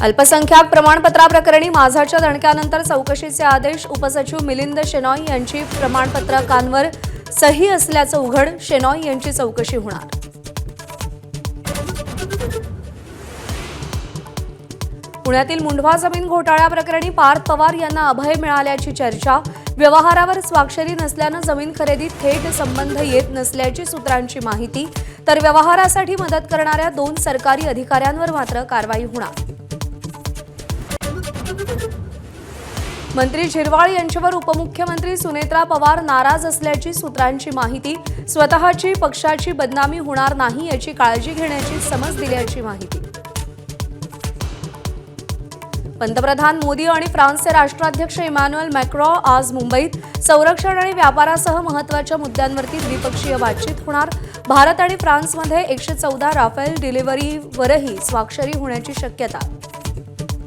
अल्पसंख्याक प्रमाणपत्राप्रकरणी माझाच्या दणक्यानंतर चौकशीचे आदेश. उपसचिव मिलिंद शेनॉय यांची प्रमाणपत्रकांवर सही असल्याचं उघड. शेनॉय यांची चौकशी होणार. पुण्यातील मुंढवा जमीन घोटाळ्याप्रकरणी पार्थ पवार यांना अभय मिळाल्याची चर्चा. व्यवहारावर स्वाक्षरी नसल्यानं जमीन खरेदीत थेट संबंध येत नसल्याची सूत्रांची माहिती. तर व्यवहारासाठी मदत करणाऱ्या 2 सरकारी अधिकाऱ्यांवर मात्र कारवाई होणार. मंत्री झिरवाळ यांच्यावर उपमुख्यमंत्री सुनेत्रा पवार नाराज असल्याची सूत्रांची माहिती. स्वतःची पक्षाची बदनामी होणार नाही याची काळजी घेण्याची समज दिल्याची माहिती. पंतप्रधान मोदी आणि फ्रान्सचे राष्ट्राध्यक्ष इमॅन्युएल मॅक्रॉ आज मुंबईत. संरक्षण आणि व्यापारासह महत्त्वाच्या मुद्द्यांवरती द्विपक्षीय बातचीत होणार. भारत आणि फ्रान्समध्ये 114 राफेल डिलिव्हरीवरही स्वाक्षरी होण्याची शक्यता.